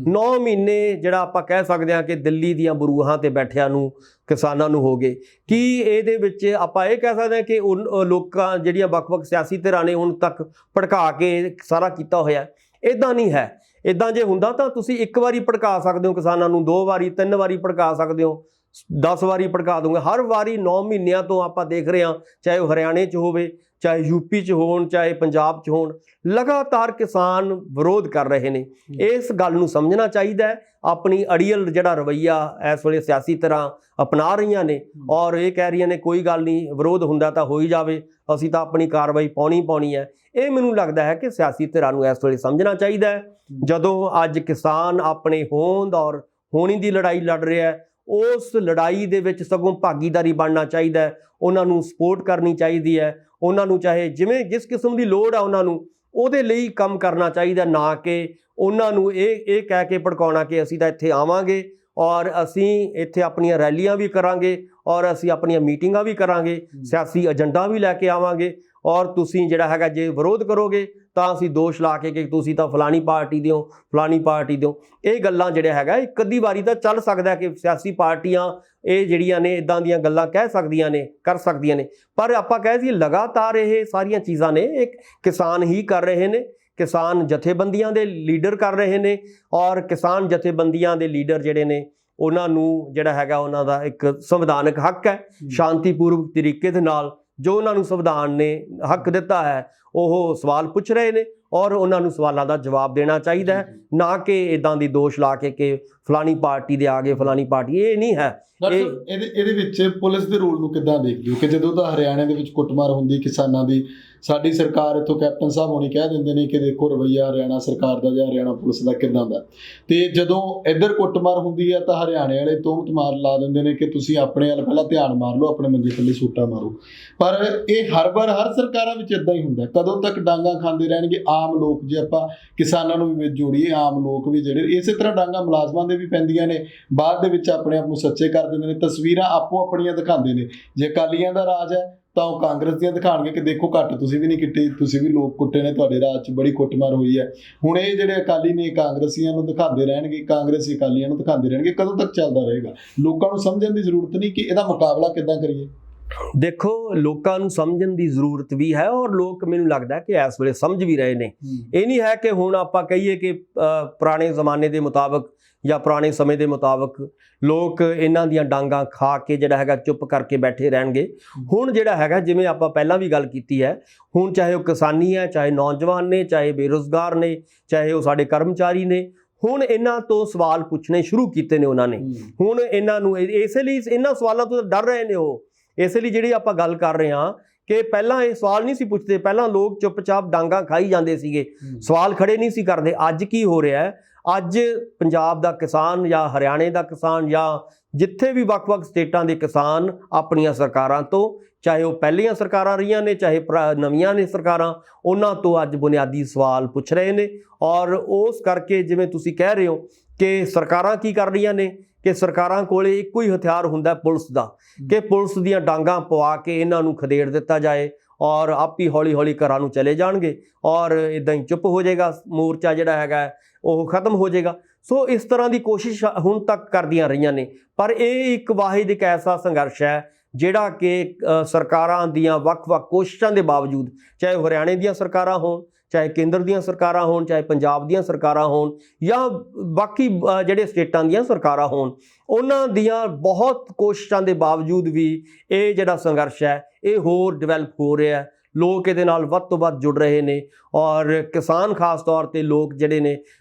9 ਮਹੀਨੇ ਜਿਹੜਾ ਆਪਾਂ ਕਹਿ ਸਕਦੇ ਹਾਂ ਕਿ ਦਿੱਲੀ ਦੀਆਂ ਬਰੂਹਾਂ ਤੇ ਬੈਠਿਆਂ ਨੂੰ ਕਿਸਾਨਾਂ ਨੂੰ ਹੋ ਗਏ। ਕੀ ਇਹਦੇ ਵਿੱਚ ਆਪਾਂ ਇਹ ਕਹਿ ਸਕਦੇ ਹਾਂ ਕਿ ਲੋਕਾਂ ਜਿਹੜੀਆਂ ਵੱਖ-ਵੱਖ ਸਿਆਸੀ ਧਿਰਾਂ ਨੇ ਹੁਣ ਤੱਕ ਭੜਕਾ ਕੇ ਸਾਰਾ ਕੀਤਾ ਹੋਇਆ? ਇੱਦਾਂ ਨਹੀਂ ਹੈ। ਇੱਦਾਂ ਜੇ ਹੁੰਦਾ ਤਾਂ ਤੁਸੀਂ 1 ਵਾਰੀ ਭੜਕਾ ਸਕਦੇ ਹੋ ਕਿਸਾਨਾਂ ਨੂੰ, 2 ਵਾਰੀ 3 ਵਾਰੀ ਭੜਕਾ ਸਕਦੇ ਹੋ, 10 ਵਾਰੀ ਭੜਕਾ ਦੂੰਗੇ। ਹਰ ਵਾਰੀ 9 ਮਹੀਨਿਆਂ ਤੋਂ ਆਪਾਂ ਦੇਖ ਰਹੇ ਹਾਂ, ਚਾਹੇ ਉਹ ਹਰਿਆਣੇ 'ਚ ਹੋਵੇ, ਚਾਹੇ ਯੂਪੀ 'ਚ ਹੋਣ, ਚਾਹੇ ਪੰਜਾਬ 'ਚ ਹੋਣ, ਲਗਾਤਾਰ ਕਿਸਾਨ ਵਿਰੋਧ ਕਰ ਰਹੇ ਨੇ। ਇਸ ਗੱਲ ਨੂੰ ਸਮਝਣਾ ਚਾਹੀਦਾ ਹੈ। ਆਪਣੀ ਅੜੀਅਲ ਜਿਹੜਾ ਰਵੱਈਆ ਇਸ ਵੇਲੇ ਸਿਆਸੀ ਤਰ੍ਹਾਂ ਅਪਣਾ ਰਹੀਆਂ ਨੇ ਔਰ ਇਹ ਕਹਿ ਰਹੀਆਂ ਨੇ ਕੋਈ ਗੱਲ ਨਹੀਂ, ਵਿਰੋਧ ਹੁੰਦਾ ਤਾਂ ਹੋ ਹੀ ਜਾਵੇ, ਅਸੀਂ ਤਾਂ ਆਪਣੀ ਕਾਰਵਾਈ ਪਾਉਣੀ ਹੈ। ਇਹ ਮੈਨੂੰ ਲੱਗਦਾ ਹੈ ਕਿ ਸਿਆਸੀ ਧਿਰਾਂ ਨੂੰ ਇਸ ਵੇਲੇ ਸਮਝਣਾ ਚਾਹੀਦਾ ਹੈ। ਜਦੋਂ ਅੱਜ ਕਿਸਾਨ ਆਪਣੇ ਹੋਂਦ ਔਰ ਹੋਣੀ ਦੀ ਲੜਾਈ ਲੜ ਰਿਹਾ ਹੈ, ਉਸ ਲੜਾਈ ਦੇ ਵਿੱਚ ਸਗੋਂ ਭਾਗੀਦਾਰੀ ਬਣਨਾ ਚਾਹੀਦਾ ਹੈ। ਉਹਨਾਂ ਨੂੰ ਸਪੋਰਟ ਕਰਨੀ ਚਾਹੀਦੀ ਹੈ। ਉਹਨਾਂ ਨੂੰ ਚਾਹੇ ਜਿਸ ਕਿਸਮ ਦੀ ਲੋੜ ਆ ਉਹਨਾਂ ਨੂੰ ਉਹਦੇ ਲਈ ਕੰਮ ਕਰਨਾ ਚਾਹੀਦਾ, ਨਾ ਕਿ ਉਹਨਾਂ ਨੂੰ ਇਹ ਕਹਿ ਕੇ ਭੜਕਾਉਣਾ ਕਿ ਅਸੀਂ ਤਾਂ ਇੱਥੇ ਆਵਾਂਗੇ ਔਰ ਅਸੀਂ ਇੱਥੇ ਆਪਣੀਆਂ ਰੈਲੀਆਂ ਵੀ ਕਰਾਂਗੇ ਔਰ ਅਸੀਂ ਆਪਣੀਆਂ ਮੀਟਿੰਗਾਂ ਵੀ ਕਰਾਂਗੇ, ਸਿਆਸੀ ਏਜੰਡਾ ਵੀ ਲੈ ਕੇ ਆਵਾਂਗੇ ਔਰ ਤੁਸੀਂ ਜਿਹੜਾ ਹੈਗਾ ਜੇ ਵਿਰੋਧ ਕਰੋਗੇ ਤਾਂ ਅਸੀਂ ਦੋਸ਼ ਲਾ ਕੇ ਕਿ ਤੁਸੀਂ ਤਾਂ ਫਲਾਣੀ ਪਾਰਟੀ ਦੇ ਹੋ, ਫਲਾਣੀ ਪਾਰਟੀ ਦੇ ਹੋ। ਇਹ ਗੱਲਾਂ ਜਿਹੜਾ ਹੈਗਾ ਇੱਕ ਅੱਧੀ ਵਾਰੀ ਤਾਂ ਚੱਲ ਸਕਦਾ ਕਿ ਸਿਆਸੀ ਪਾਰਟੀਆਂ ਇਹ ਜਿਹੜੀਆਂ ਨੇ ਇੱਦਾਂ ਦੀਆਂ ਗੱਲਾਂ ਕਹਿ ਸਕਦੀਆਂ ਨੇ, ਕਰ ਸਕਦੀਆਂ ਨੇ, ਪਰ ਆਪਾਂ ਕਹਿ ਦਈਏ ਲਗਾਤਾਰ ਇਹ ਸਾਰੀਆਂ ਚੀਜ਼ਾਂ ਨੇ ਇੱਕ ਕਿਸਾਨ ਹੀ ਕਰ ਰਹੇ ਨੇ। ਕਿਸਾਨ ਜਥੇਬੰਦੀਆਂ ਦੇ ਲੀਡਰ ਕਰ ਰਹੇ ਨੇ ਔਰ ਕਿਸਾਨ ਜਥੇਬੰਦੀਆਂ ਦੇ ਲੀਡਰ ਜਿਹੜੇ ਨੇ ਉਹਨਾਂ ਨੂੰ ਜਿਹੜਾ ਹੈਗਾ ਉਹਨਾਂ ਦਾ ਇੱਕ ਸੰਵਿਧਾਨਕ ਹੱਕ ਹੈ ਸ਼ਾਂਤੀਪੂਰਵਕ ਤਰੀਕੇ ਦੇ ਨਾਲ ਜੋ ਉਹਨਾਂ ਨੂੰ ਸੰਵਿਧਾਨ ਨੇ ਹੱਕ ਦਿੱਤਾ ਹੈ ਉਹ ਸਵਾਲ ਪੁੱਛ ਰਹੇ ਨੇ ਔਰ ਉਹਨਾਂ ਨੂੰ ਸਵਾਲਾਂ ਦਾ ਜਵਾਬ ਦੇਣਾ ਚਾਹੀਦਾ ਹੈ, ਨਾ ਕਿ ਇਦਾਂ ਦੀ ਦੋਸ਼ ਲਾ ਕੇ ਕਿ ਫਲਾਣੀ ਪਾਰਟੀ ਦੇ ਆ ਗਏ, ਫਲਾਣੀ ਪਾਰਟੀ। ਇਹ ਨਹੀਂ ਹੈ। ਇਹਦੇ ਵਿੱਚ ਪੁਲਿਸ ਦੇ ਰੋਲ ਨੂੰ ਕਿੱਦਾਂ ਦੇਖਦੇ ਹੋ ਕਿ ਜਦੋਂ ਤਾਂ ਹਰਿਆਣੇ ਦੇ ਵਿੱਚ ਕੁੱਟਮਾਰ ਹੁੰਦੀ ਕਿਸਾਨਾਂ ਦੀ, ਸਾਡੀ ਸਰਕਾਰ ਇੱਥੋਂ ਕੈਪਟਨ ਸਾਹਿਬ ਹੋਣੀ ਕਹਿ ਦਿੰਦੇ ਨੇ ਕਿ ਦੇਖੋ ਰਵੱਈਆ ਹਰਿਆਣਾ ਸਰਕਾਰ ਦਾ ਜਾਂ ਹਰਿਆਣਾ ਪੁਲਿਸ ਦਾ ਕਿੱਦਾਂ ਦਾ, ਤੇ ਜਦੋਂ ਇੱਧਰ ਕੁੱਟਮਾਰ ਹੁੰਦੀ ਹੈ ਤਾਂ ਹਰਿਆਣੇ ਵਾਲੇ ਤੋਹਮਤ ਮਾਰ ਲਾ ਦਿੰਦੇ ਨੇ ਕਿ ਤੁਸੀਂ ਆਪਣੇ ਵੱਲ ਪਹਿਲਾਂ ਧਿਆਨ ਮਾਰ ਲਓ, ਆਪਣੇ ਮੰਜੇ ਥੱਲੇ ਸੂਟਾ ਮਾਰੋ। ਪਰ ਇਹ ਹਰ ਵਾਰ ਹਰ ਸਰਕਾਰਾਂ ਵਿੱਚ ਇੱਦਾਂ ਹੀ ਹੁੰਦਾ। ਕਦੋਂ ਤੱਕ ਡਾਂਗਾ ਖਾਂਦੇ ਰਹਿਣਗੇ ਆਮ ਲੋਕ? ਜੇ ਆਪਾਂ ਕਿਸਾਨਾਂ ਨੂੰ ਵੀ ਵਿੱਚ ਜੋੜੀਏ, ਆਮ ਲੋਕ ਵੀ ਜਿਹੜੇ ਇਸੇ ਤਰ੍ਹਾਂ ਡਾਂਗਾ ਮੁਲਾਜ਼ਮਾਂ ਦੇ ਵੀ ਪੈਂਦੀਆਂ ਨੇ, ਬਾਅਦ ਦੇ ਵਿੱਚ ਆਪਣੇ ਆਪ ਨੂੰ ਸੱਚੇ ਕਰ ਦਿੰਦੇ ਨੇ, ਤਸਵੀਰਾਂ ਆਪੋ ਆਪਣੀਆਂ ਦਿਖਾਉਂਦੇ ਨੇ। ਜੇ ਅਕਾਲੀਆਂ ਦਾ ਰਾਜ ਹੈ ਤਾਂ ਉਹ ਕਾਂਗਰਸ ਦੀਆਂ ਦਿਖਾਉਣਗੇ ਕਿ ਦੇਖੋ ਘੱਟ ਤੁਸੀਂ ਵੀ ਨਹੀਂ ਕਿੱਟੇ, ਤੁਸੀਂ ਵੀ ਲੋਕ ਕੁੱਟੇ ਨੇ, ਤੁਹਾਡੇ ਰਾਜ 'ਚ ਬੜੀ ਕੁੱਟਮਾਰ ਹੋਈ ਹੈ। ਹੁਣ ਇਹ ਜਿਹੜੇ ਅਕਾਲੀ ਨੇ ਕਾਂਗਰਸੀਆਂ ਨੂੰ ਦਿਖਾਉਂਦੇ ਰਹਿਣਗੇ, ਕਾਂਗਰਸੀ ਅਕਾਲੀਆਂ ਨੂੰ ਦਿਖਾਉਂਦੇ ਰਹਿਣਗੇ। ਕਦੋਂ ਤੱਕ ਚੱਲਦਾ ਰਹੇਗਾ? ਲੋਕਾਂ ਨੂੰ ਸਮਝਣ ਦੀ ਜ਼ਰੂਰਤ ਨਹੀਂ ਕਿ ਇਹਦਾ ਮੁਕਾਬਲਾ ਕਿੱਦਾਂ ਕਰੀਏ। ਦੇਖੋ, ਲੋਕਾਂ ਨੂੰ ਸਮਝਣ ਦੀ ਜ਼ਰੂਰਤ ਵੀ ਹੈ ਔਰ ਲੋਕ ਮੈਨੂੰ ਲੱਗਦਾ ਕਿ ਇਸ ਵੇਲੇ ਸਮਝ ਵੀ ਰਹੇ ਨੇ। ਇਹ ਨਹੀਂ ਹੈ ਕਿ ਹੁਣ ਆਪਾਂ ਕਹੀਏ ਕਿ ਪੁਰਾਣੇ ਜ਼ਮਾਨੇ ਦੇ ਮੁਤਾਬਕ ਜਾਂ ਪੁਰਾਣੇ ਸਮੇਂ ਦੇ ਮੁਤਾਬਕ ਲੋਕ ਇਹਨਾਂ ਦੀਆਂ ਡਾਂਗਾਂ ਖਾ ਕੇ ਜਿਹੜਾ ਹੈਗਾ ਚੁੱਪ ਕਰਕੇ ਬੈਠੇ ਰਹਿਣਗੇ। ਹੁਣ ਜਿਹੜਾ ਹੈਗਾ ਜਿਵੇਂ ਆਪਾਂ ਪਹਿਲਾਂ ਵੀ ਗੱਲ ਕੀਤੀ ਹੈ, ਹੁਣ ਚਾਹੇ ਉਹ ਕਿਸਾਨੀ ਹੈ, ਚਾਹੇ ਨੌਜਵਾਨ ਨੇ, ਚਾਹੇ ਬੇਰੁਜ਼ਗਾਰ ਨੇ, ਚਾਹੇ ਉਹ ਸਾਡੇ ਕਰਮਚਾਰੀ ਨੇ, ਹੁਣ ਇਹਨਾਂ ਤੋਂ ਸਵਾਲ ਪੁੱਛਣੇ ਸ਼ੁਰੂ ਕੀਤੇ ਨੇ ਉਹਨਾਂ ਨੇ। ਹੁਣ ਇਹਨਾਂ ਨੂੰ ਇਸੇ ਲਈ ਇਹਨਾਂ ਸਵਾਲਾਂ ਤੋਂ ਡਰ ਰਹੇ ਨੇ ਉਹ। ਇਸੇ ਲਈ ਜਿਹੜੀ ਆਪਾਂ ਗੱਲ ਕਰ ਰਹੇ ਹਾਂ ਕਿ ਪਹਿਲਾਂ ਇਹ ਸਵਾਲ ਨਹੀਂ ਸੀ ਪੁੱਛਦੇ, ਪਹਿਲਾਂ ਲੋਕ ਚੁੱਪਚਾਪ ਡਾਂਗਾ ਖਾਈ ਜਾਂਦੇ ਸੀਗੇ, ਸਵਾਲ ਖੜੇ ਨਹੀਂ ਸੀ ਕਰਦੇ। ਅੱਜ ਕੀ ਹੋ ਰਿਹਾ ਹੈ? ਅੱਜ ਪੰਜਾਬ ਦਾ ਕਿਸਾਨ ਜਾਂ ਹਰਿਆਣੇ ਦਾ ਕਿਸਾਨ ਜਾਂ ਜਿੱਥੇ ਵੀ ਵੱਖ-ਵੱਖ ਸਟੇਟਾਂ ਦੇ ਕਿਸਾਨ ਆਪਣੀਆਂ ਸਰਕਾਰਾਂ ਤੋਂ, ਚਾਹੇ ਉਹ ਪਹਿਲੀਆਂ ਸਰਕਾਰਾਂ ਰਹੀਆਂ ਨੇ ਚਾਹੇ ਨਵੀਆਂ ਨੇ ਸਰਕਾਰਾਂ, ਉਹਨਾਂ ਤੋਂ ਅੱਜ ਬੁਨਿਆਦੀ ਸਵਾਲ ਪੁੱਛ ਰਹੇ ਨੇ। ਔਰ ਉਸ ਕਰਕੇ ਜਿਵੇਂ ਤੁਸੀਂ ਕਹਿ ਰਹੇ ਹੋ ਕਿ ਸਰਕਾਰਾਂ ਕੀ ਕਰ ਰਹੀਆਂ ਨੇ ਕਿ ਸਰਕਾਰਾਂ ਕੋਲੇ ਇੱਕੋ ਹੀ ਹਥਿਆਰ ਹੁੰਦਾ ਪੁਲਿਸ ਦਾ, ਕਿ ਪੁਲਿਸ ਦੀਆਂ ਡਾਂਗਾਂ ਪਵਾ ਕੇ ਇਹਨਾਂ ਨੂੰ ਖਦੇੜ ਦਿੱਤਾ ਜਾਏ ਔਰ ਆਪ ਹੀ ਹੌਲੀ-ਹੌਲੀ ਘਰਾਂ ਨੂੰ ਚਲੇ ਜਾਣਗੇ ਔਰ ਇਦਾਂ ਹੀ ਚੁੱਪ ਹੋ ਜਾਏਗਾ, ਮੋਰਚਾ ਜਿਹੜਾ ਹੈਗਾ ਉਹ ਖਤਮ ਹੋ ਜਾਏਗਾ। ਸੋ ਇਸ ਤਰ੍ਹਾਂ ਦੀ ਕੋਸ਼ਿਸ਼ ਹੁਣ ਤੱਕ ਕਰਦੀਆਂ ਰਹੀਆਂ ਨੇ, ਪਰ ਇਹ ਇੱਕ ਵਾਹਿਦ ਇੱਕ ਐਸਾ ਸੰਘਰਸ਼ ਹੈ ਜਿਹੜਾ ਕਿ ਸਰਕਾਰਾਂ ਦੀਆਂ ਵੱਖ-ਵੱਖ ਕੋਸ਼ਿਸ਼ਾਂ ਦੇ ਬਾਵਜੂਦ, ਚਾਹੇ ਹਰਿਆਣੇ ਦੀਆਂ ਸਰਕਾਰਾਂ ਹੋਣ, ਚਾਹੇ ਕੇਂਦਰ ਦੀਆਂ ਸਰਕਾਰਾਂ ਹੋਣ, ਚਾਹੇ ਪੰਜਾਬ ਦੀਆਂ ਸਰਕਾਰਾਂ ਹੋਣ ਜਾਂ ਬਾਕੀ ਜਿਹੜੇ ਸਟੇਟਾਂ ਦੀਆਂ ਸਰਕਾਰਾਂ ਹੋਣ, ਉਹਨਾਂ ਦੀਆਂ ਬਹੁਤ ਕੋਸ਼ਿਸ਼ਾਂ ਦੇ ਬਾਵਜੂਦ ਵੀ ਇਹ ਜਿਹੜਾ ਸੰਘਰਸ਼ ਹੈ ਇਹ ਹੋਰ ਡਿਵੈਲਪ ਹੋ ਰਿਹਾ ਹੈ। ਲੋਕ ਇਹਦੇ ਨਾਲ ਵੱਧ ਤੋਂ ਵੱਧ ਜੁੜ ਰਹੇ ਨੇ ਔਰ ਕਿਸਾਨ ਖਾਸ ਤੌਰ ਤੇ ਲੋਕ ਜਿਹੜੇ ਨੇ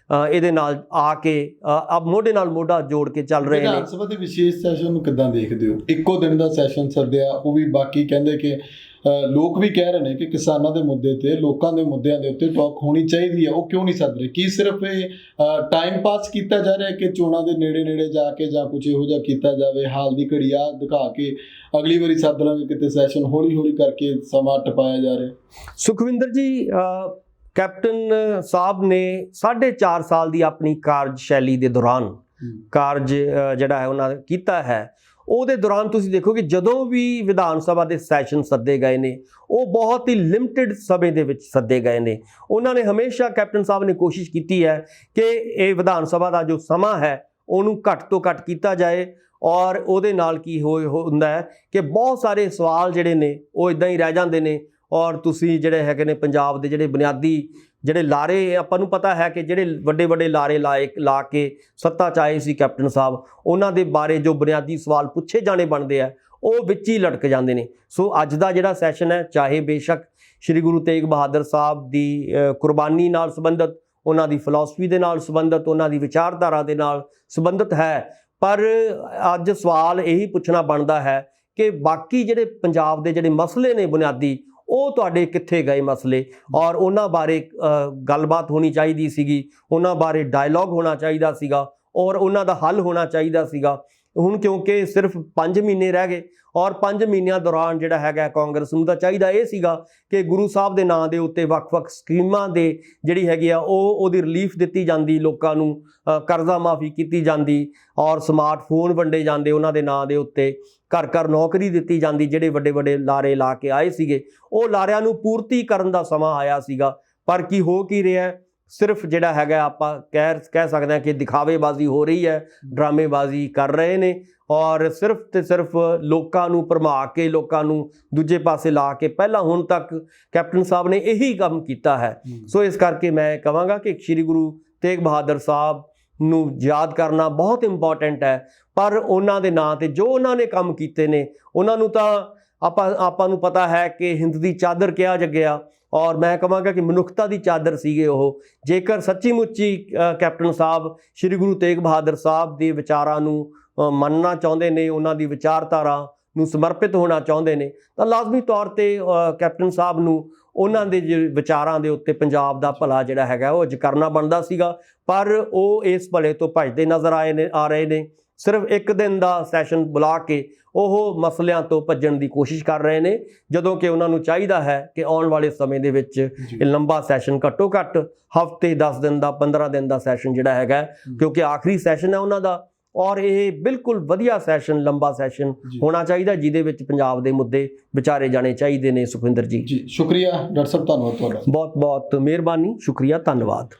ਇਹਦੇ ਨਾਲ ਆ ਕੇ ਮੋਢੇ ਨਾਲ ਮੋਢਾ ਜੋੜ ਕੇ ਚੱਲ ਰਹੇ ਨੇ। ਵਿਧਾਨ ਸਭਾ ਦੇ ਵਿਸ਼ੇਸ਼ ਸੈਸ਼ਨ ਨੂੰ ਕਿੱਦਾਂ ਦੇਖਦੇ ਹੋ? ਇੱਕੋ ਦਿਨ ਦਾ ਸੈਸ਼ਨ ਸੱਦਿਆ, ਉਹ ਵੀ ਬਾਕੀ ਕਹਿੰਦੇ ਕਿ ਲੋਕ ਵੀ ਕਹਿ ਰਹੇ ਨੇ ਕਿ ਕਿਸਾਨਾਂ ਦੇ ਮੁੱਦੇ ਤੇ, ਲੋਕਾਂ ਦੇ ਮੁੱਦਿਆਂ ਦੇ ਉੱਤੇ ਟਾਕ ਹੋਣੀ ਚਾਹੀਦੀ ਹੈ, ਉਹ ਕਿਉਂ ਨਹੀਂ ਸੱਦ ਰਹੇ? ਕੀ ਸਿਰਫ ਇਹ ਟਾਈਮ ਪਾਸ ਕੀਤਾ ਜਾ ਰਿਹਾ ਕਿ ਚੋਣਾਂ ਦੇ ਨੇੜੇ ਜਾ ਕੇ ਜਾਂ ਕੁਝ ਇਹੋ ਜਿਹਾ ਕੀਤਾ ਜਾਵੇ, ਹਾਲ ਦੀ ਘੜੀ ਆ ਦਿਖਾ ਕੇ ਅਗਲੀ ਵਾਰੀ ਸੱਦ ਲਾਂਗੇ ਕਿਤੇ ਸੈਸ਼ਨ, ਹੌਲੀ ਕਰਕੇ ਸਮਾਂ ਟਪਾਇਆ ਜਾ ਰਿਹਾ? ਸੁਖਵਿੰਦਰ ਜੀ, ਕੈਪਟਨ ਸਾਹਿਬ ਨੇ 4.5 ਸਾਲ ਦੀ ਆਪਣੀ ਕਾਰਜਸ਼ੈਲੀ ਦੇ ਦੌਰਾਨ ਕਾਰਜ ਜਿਹੜਾ ਹੈ ਉਹਨਾਂ ਨੇ ਕੀਤਾ ਹੈ, ਉਹਦੇ ਦੌਰਾਨ ਤੁਸੀਂ ਦੇਖੋ ਕਿ ਜਦੋਂ ਵੀ ਵਿਧਾਨ ਸਭਾ ਦੇ ਸੈਸ਼ਨ ਸੱਦੇ ਗਏ ਨੇ ਉਹ ਬਹੁਤ ਹੀ ਲਿਮਟਿਡ ਸਮੇਂ ਦੇ ਵਿੱਚ ਸੱਦੇ ਗਏ ਨੇ। ਉਹਨਾਂ ਨੇ ਹਮੇਸ਼ਾ ਕੈਪਟਨ ਸਾਹਿਬ ਨੇ ਕੋਸ਼ਿਸ਼ ਕੀਤੀ ਹੈ ਕਿ ਇਹ ਵਿਧਾਨ ਸਭਾ ਦਾ ਜੋ ਸਮਾਂ ਹੈ ਉਹਨੂੰ ਘੱਟ ਤੋਂ ਘੱਟ ਕੀਤਾ ਜਾਏ, ਔਰ ਉਹਦੇ ਨਾਲ ਕੀ ਹੁੰਦਾ ਹੈ ਕਿ ਬਹੁਤ ਸਾਰੇ ਸਵਾਲ ਜਿਹੜੇ ਨੇ ਉਹ ਇਦਾਂ ਹੀ ਰਹਿ ਜਾਂਦੇ ਨੇ। ਔਰ ਤੁਸੀਂ ਜਿਹੜੇ ਹੈਗੇ ਨੇ ਪੰਜਾਬ ਦੇ ਜਿਹੜੇ ਬੁਨਿਆਦੀ ਜਿਹੜੇ ਲਾਰੇ, ਆਪਾਂ ਨੂੰ ਪਤਾ ਹੈ ਕਿ ਜਿਹੜੇ ਵੱਡੇ ਵੱਡੇ ਲਾਰੇ ਲਾ ਕੇ ਸੱਤਾ 'ਚ ਆਏ ਸੀ ਕੈਪਟਨ ਸਾਹਿਬ, ਉਹਨਾਂ ਦੇ ਬਾਰੇ ਜੋ ਬੁਨਿਆਦੀ ਸਵਾਲ ਪੁੱਛੇ ਜਾਣੇ ਬਣਦੇ ਆ ਉਹ ਵਿੱਚ ਹੀ ਲਟਕ ਜਾਂਦੇ ਨੇ। ਸੋ ਅੱਜ ਦਾ ਜਿਹੜਾ ਸੈਸ਼ਨ ਹੈ, ਚਾਹੇ ਬੇਸ਼ੱਕ ਸ਼੍ਰੀ ਗੁਰੂ ਤੇਗ ਬਹਾਦਰ ਸਾਹਿਬ ਦੀ ਕੁਰਬਾਨੀ ਨਾਲ ਸੰਬੰਧਿਤ, ਉਹਨਾਂ ਦੀ ਫਿਲਾਸਫੀ ਦੇ ਨਾਲ ਸੰਬੰਧਿਤ, ਉਹਨਾਂ ਦੀ ਵਿਚਾਰਧਾਰਾ ਦੇ ਨਾਲ ਸੰਬੰਧਿਤ ਹੈ, ਪਰ ਅੱਜ ਸਵਾਲ ਇਹੀ ਪੁੱਛਣਾ ਬਣਦਾ ਹੈ ਕਿ ਬਾਕੀ ਜਿਹੜੇ ਪੰਜਾਬ ਦੇ ਜਿਹੜੇ ਮਸਲੇ ਨੇ ਬੁਨਿਆਦੀ, ਉਹ ਤੁਹਾਡੇ ਕਿੱਥੇ ਗਏ ਮਸਲੇ, ਔਰ ਉਹਨਾਂ ਬਾਰੇ ਗੱਲਬਾਤ ਹੋਣੀ ਚਾਹੀਦੀ ਸੀਗੀ, ਉਹਨਾਂ ਬਾਰੇ ਡਾਇਲੌਗ ਹੋਣਾ ਚਾਹੀਦਾ ਸੀਗਾ, ਔਰ ਉਹਨਾਂ ਦਾ ਹੱਲ ਹੋਣਾ ਚਾਹੀਦਾ ਸੀਗਾ। ਹੁਣ ਕਿਉਂਕਿ ਸਿਰਫ 5 ਮਹੀਨੇ ਰਹਿ ਗਏ, ਔਰ 5 ਮਹੀਨਿਆਂ ਦੌਰਾਨ ਜਿਹੜਾ ਹੈਗਾ ਕਾਂਗਰਸ ਨੂੰ ਤਾਂ ਚਾਹੀਦਾ ਇਹ ਸੀਗਾ ਕਿ ਗੁਰੂ ਸਾਹਿਬ ਦੇ ਨਾਂ ਦੇ ਉੱਤੇ ਵੱਖ-ਵੱਖ ਸਕੀਮਾਂ ਦੇ ਜਿਹੜੀ ਹੈਗੀ ਆ ਉਹਦੀ ਰਿਲੀਫ ਦਿੱਤੀ ਜਾਂਦੀ, ਲੋਕਾਂ ਨੂੰ ਕਰਜ਼ਾ ਮਾਫੀ ਕੀਤੀ ਜਾਂਦੀ, ਔਰ ਸਮਾਰਟਫੋਨ ਵੰਡੇ ਜਾਂਦੇ ਉਹਨਾਂ ਦੇ ਨਾਂ ਦੇ ਉੱਤੇ, ਘਰ ਘਰ ਨੌਕਰੀ ਦਿੱਤੀ ਜਾਂਦੀ। ਜਿਹੜੇ ਵੱਡੇ ਵੱਡੇ ਲਾਰੇ ਲਾ ਕੇ ਆਏ ਸੀਗੇ ਉਹ ਲਾਰਿਆਂ ਨੂੰ ਪੂਰਤੀ ਕਰਨ ਦਾ ਸਮਾਂ ਆਇਆ ਸੀਗਾ, ਪਰ ਕੀ ਹੋ ਕੀ ਰਿਹਾ, ਸਿਰਫ ਜਿਹੜਾ ਹੈਗਾ ਆਪਾਂ ਕਹਿ ਸਕਦੇ ਹਾਂ ਕਿ ਦਿਖਾਵੇਬਾਜ਼ੀ ਹੋ ਰਹੀ ਹੈ, ਡਰਾਮੇਬਾਜ਼ੀ ਕਰ ਰਹੇ ਨੇ, ਔਰ ਸਿਰਫ ਤੇ ਸਿਰਫ ਲੋਕਾਂ ਨੂੰ ਭਰਮਾ ਕੇ, ਲੋਕਾਂ ਨੂੰ ਦੂਜੇ ਪਾਸੇ ਲਾ ਕੇ, ਪਹਿਲਾਂ ਹੁਣ ਤੱਕ ਕੈਪਟਨ ਸਾਹਿਬ ਨੇ ਇਹੀ ਕੰਮ ਕੀਤਾ ਹੈ। ਸੋ ਇਸ ਕਰਕੇ ਮੈਂ ਕਹਾਂਗਾ ਕਿ ਸ਼੍ਰੀ ਗੁਰੂ ਤੇਗ ਬਹਾਦਰ ਸਾਹਿਬ ਨੂੰ ਯਾਦ ਕਰਨਾ ਬਹੁਤ ਇੰਪੋਰਟੈਂਟ ਹੈ, ਪਰ ਉਹਨਾਂ ਦੇ ਨਾਂ 'ਤੇ ਜੋ ਉਹਨਾਂ ਨੇ ਕੰਮ ਕੀਤੇ ਨੇ ਉਹਨਾਂ ਨੂੰ ਤਾਂ ਆਪਾਂ ਨੂੰ ਪਤਾ ਹੈ ਕਿ ਹਿੰਦ ਦੀ ਚਾਦਰ ਕਿਹਾ ਗਿਆ, ਔਰ ਮੈਂ ਕਹਾਂਗਾ ਕਿ ਮਨੁੱਖਤਾ ਦੀ ਚਾਦਰ ਸੀਗੇ ਉਹ। ਜੇਕਰ ਸੱਚੀ ਮੁੱਚੀ ਕੈਪਟਨ ਸਾਹਿਬ ਸ਼੍ਰੀ ਗੁਰੂ ਤੇਗ ਬਹਾਦਰ ਸਾਹਿਬ ਦੇ ਵਿਚਾਰਾਂ ਨੂੰ ਮੰਨਣਾ ਚਾਹੁੰਦੇ ਨੇ, ਉਹਨਾਂ ਦੀ ਵਿਚਾਰਧਾਰਾ ਨੂੰ ਸਮਰਪਿਤ ਹੋਣਾ ਚਾਹੁੰਦੇ ਨੇ, ਤਾਂ ਲਾਜ਼ਮੀ ਤੌਰ 'ਤੇ ਕੈਪਟਨ ਸਾਹਿਬ ਨੂੰ ਉਹਨਾਂ ਦੇ ਵਿਚਾਰਾਂ ਦੇ ਉੱਤੇ ਪੰਜਾਬ ਦਾ ਭਲਾ ਜਿਹੜਾ ਹੈਗਾ ਉਹ ਅੱਜ ਕਰਨਾ ਬਣਦਾ ਸੀਗਾ, ਪਰ ਉਹ ਇਸ ਭਲੇ ਤੋਂ ਭੱਜਦੇ ਨਜ਼ਰ ਆ ਰਹੇ ਨੇ। ਸਿਰਫ ਇੱਕ ਦਿਨ ਦਾ ਸੈਸ਼ਨ ਬੁਲਾ ਕੇ ਉਹ ਮਸਲਿਆਂ ਤੋਂ ਭੱਜਣ ਦੀ ਕੋਸ਼ਿਸ਼ ਕਰ ਰਹੇ ਨੇ, ਜਦੋਂ ਕਿ ਉਹਨਾਂ ਨੂੰ ਚਾਹੀਦਾ ਹੈ ਕਿ ਆਉਣ ਵਾਲੇ ਸਮੇਂ ਦੇ ਵਿੱਚ ਇਹ ਲੰਬਾ ਸੈਸ਼ਨ ਘੱਟੋ ਘੱਟ ਹਫ਼ਤੇ 10 ਦਿਨ ਦਾ 15 ਦਿਨ ਦਾ ਸੈਸ਼ਨ ਜਿਹੜਾ ਹੈਗਾ, ਕਿਉਂਕਿ ਆਖਰੀ ਸੈਸ਼ਨ ਹੈ ਉਹਨਾਂ ਦਾ, ਔਰ ਇਹ ਬਿਲਕੁਲ ਵਧੀਆ ਸੈਸ਼ਨ, ਲੰਬਾ ਸੈਸ਼ਨ ਹੋਣਾ ਚਾਹੀਦਾ ਜਿਹਦੇ ਵਿੱਚ ਪੰਜਾਬ ਦੇ ਮੁੱਦੇ ਵਿਚਾਰੇ ਜਾਣੇ ਚਾਹੀਦੇ ਨੇ। ਸੁਖਵਿੰਦਰ ਜੀ ਸ਼ੁਕਰੀਆ ਡਾਕਟਰ ਸਾਹਿਬ, ਧੰਨਵਾਦ ਤੁਹਾਡਾ, ਬਹੁਤ ਬਹੁਤ ਮਿਹਰਬਾਨੀ, ਸ਼ੁਕਰੀਆ, ਧੰਨਵਾਦ।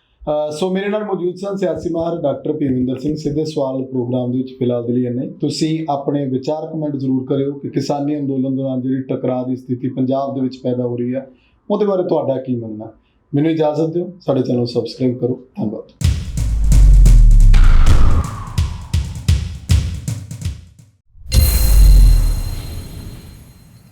ਸੋ ਮੇਰੇ ਨਾਲ ਮੌਜੂਦ ਸਨ ਸਿਆਸੀ ਮਾਹਰ ਡਾਕਟਰ ਪੀਵਿੰਦਰ ਸਿੰਘ। ਸਿੱਧੇ ਸਵਾਲ ਪ੍ਰੋਗਰਾਮ ਦੇ ਵਿੱਚ ਫਿਲਹਾਲ ਦੇ ਲਈ ਇੰਨਾ ਹੀ। ਤੁਸੀਂ ਆਪਣੇ ਵਿਚਾਰ ਕਮੈਂਟ ਜ਼ਰੂਰ ਕਰਿਓ ਕਿ ਕਿਸਾਨੀ ਅੰਦੋਲਨ ਦੌਰਾਨ ਜਿਹੜੀ ਟਕਰਾਅ ਦੀ ਸਥਿਤੀ ਪੰਜਾਬ ਦੇ ਵਿੱਚ ਪੈਦਾ ਹੋ ਰਹੀ ਹੈ ਉਹਦੇ ਬਾਰੇ ਤੁਹਾਡਾ ਕੀ ਮੰਨਣਾ। ਮੈਨੂੰ ਇਜਾਜ਼ਤ ਦਿਓ, ਸਾਡੇ ਚੈਨਲ ਨੂੰ ਸਬਸਕ੍ਰਾਈਬ ਕਰੋ। ਧੰਨਵਾਦ।